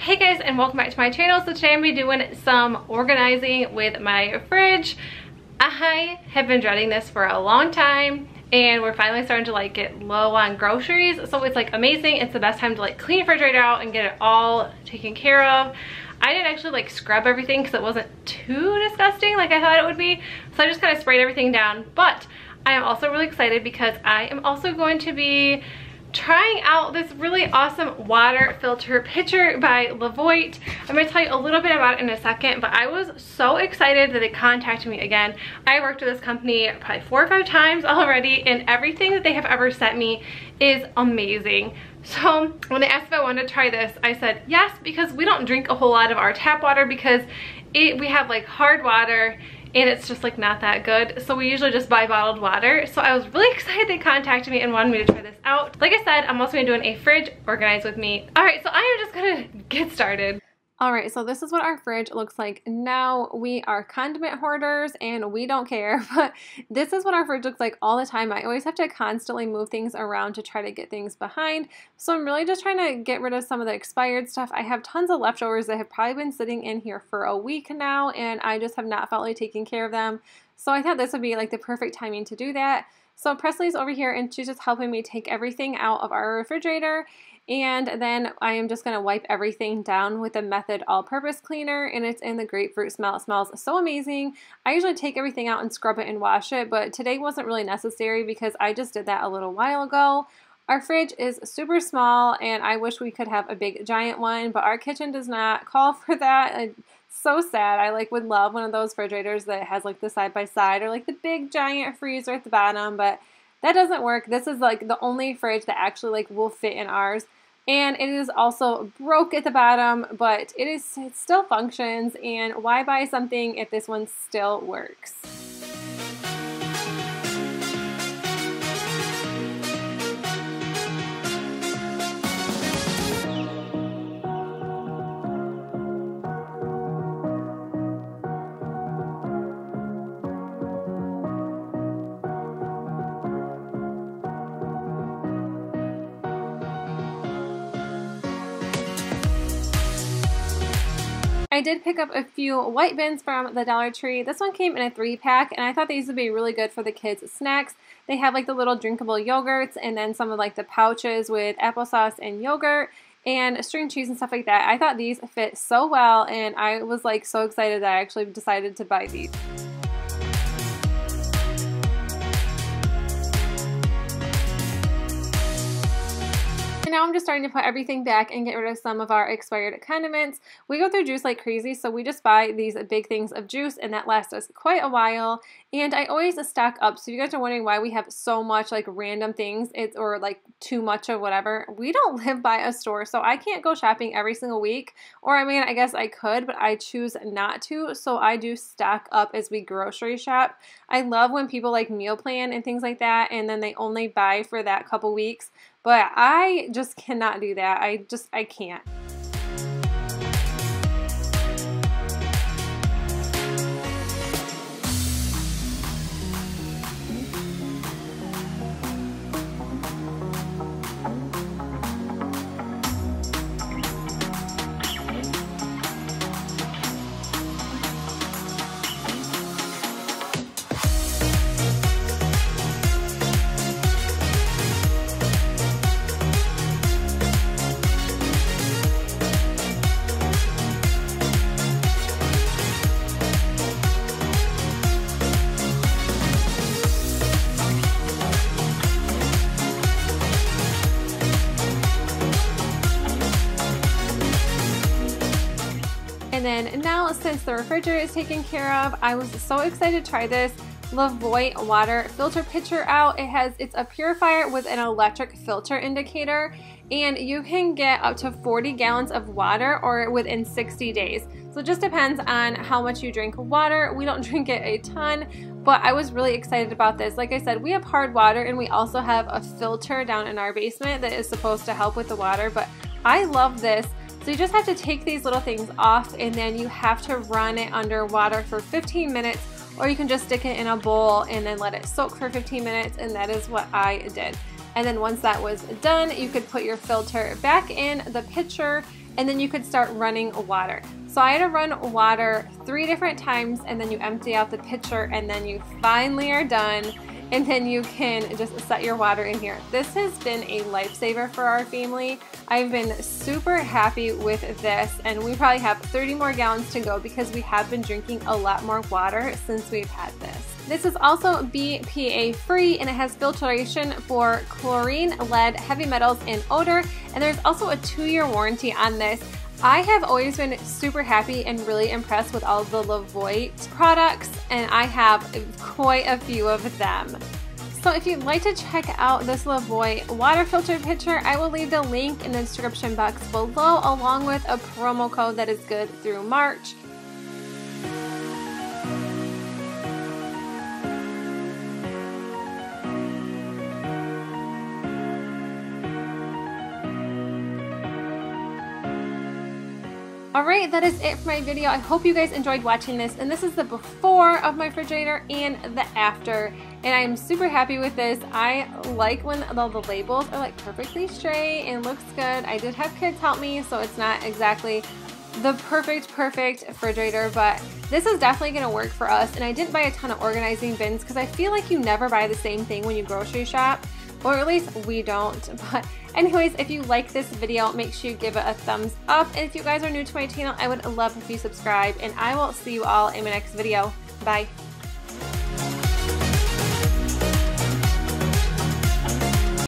Hey guys, and welcome back to my channel. So today I'm going to be doing some organizing with my fridge. I have been dreading this for a long time and we're finally starting to like get low on groceries. So it's like amazing. It's the best time to like clean your refrigerator out and get it all taken care of. I didn't actually like scrub everything because it wasn't too disgusting like I thought it would be. So I just kind of sprayed everything down. But I am also really excited because I am also going to be trying out this really awesome water filter pitcher by Levoit. I'm going to tell you a little bit about it in a second, but I was so excited that they contacted me again. I worked with this company probably 4 or 5 times already, and everything that they have ever sent me is amazing. So when they asked if I wanted to try this, I said yes, because we don't drink a whole lot of our tap water because we have like hard water and it's just like not that good. So we usually just buy bottled water. So I was really excited they contacted me and wanted me to try this out. Like I said, I'm also gonna be doing a fridge organize with me. All right, so I am just gonna get started. All right, so this is what our fridge looks like now. We are condiment hoarders and we don't care, but this is what our fridge looks like all the time. I always have to constantly move things around to try to get things behind. So I'm really just trying to get rid of some of the expired stuff. I have tons of leftovers that have probably been sitting in here for a week now, and I just have not felt like taking care of them. So I thought this would be like the perfect timing to do that. So Presley's over here and she's just helping me take everything out of our refrigerator. And then I am just going to wipe everything down with the Method All-Purpose Cleaner, and it's in the grapefruit smell. It smells so amazing. I usually take everything out and scrub it and wash it, but today wasn't really necessary because I just did that a little while ago. Our fridge is super small, and I wish we could have a big giant one, but our kitchen does not call for that. It's so sad. I like would love one of those refrigerators that has like the side-by-side or like the big giant freezer at the bottom, but that doesn't work. This is like the only fridge that actually like will fit in ours. And it is also broke at the bottom, but it still functions, and why buy something if this one still works? I did pick up a few white bins from the Dollar Tree. This one came in a 3-pack, and I thought these would be really good for the kids' snacks. They have like the little drinkable yogurts and then some of like the pouches with applesauce and yogurt and string cheese and stuff like that. I thought these fit so well, and I was like so excited that I actually decided to buy these. Now I'm just starting to put everything back and get rid of some of our expired condiments. We go through juice like crazy, so we just buy these big things of juice, and that lasts us quite a while. And I always stock up, so if you guys are wondering why we have so much like random things, or like too much of whatever, we don't live by a store, so I can't go shopping every single week. Or I mean, I guess I could, but I choose not to, so I do stock up as we grocery shop. I love when people like meal plan and things like that, and then they only buy for that couple weeks. But I just cannot do that. I can't. And then now, since the refrigerator is taken care of, I was so excited to try this Levoit water filter pitcher out. It's a purifier with an electric filter indicator, and you can get up to 40 gallons of water or within 60 days. So it just depends on how much you drink water. We don't drink it a ton, but I was really excited about this. Like I said, we have hard water, and we also have a filter down in our basement that is supposed to help with the water, but I love this. So you just have to take these little things off, and then you have to run it under water for 15 minutes, or you can just stick it in a bowl and then let it soak for 15 minutes, and that is what I did. And then once that was done, you could put your filter back in the pitcher, and then you could start running water. So I had to run water 3 different times, and then you empty out the pitcher, and then you finally are done, and then you can just set your water in here. This has been a lifesaver for our family. I've been super happy with this, and we probably have 30 more gallons to go because we have been drinking a lot more water since we've had this. This is also BPA free, and it has filtration for chlorine, lead, heavy metals, and odor, and there's also a 2-year warranty on this. I have always been super happy and really impressed with all of the Levoit products, and I have quite a few of them. So if you'd like to check out this Levoit water filter pitcher, I will leave the link in the description box below, along with a promo code that is good through March. Alright, that is it for my video. I hope you guys enjoyed watching this, and this is the before of my refrigerator and the after, and I am super happy with this. I like when all the labels are like perfectly straight and looks good. I did have kids help me, so it's not exactly the perfect refrigerator, but this is definitely going to work for us. And I didn't buy a ton of organizing bins because I feel like you never buy the same thing when you grocery shop, or at least we don't. But anyways, if you like this video, make sure you give it a thumbs up, and if you guys are new to my channel, I would love if you subscribe, and I will see you all in my next video. Bye.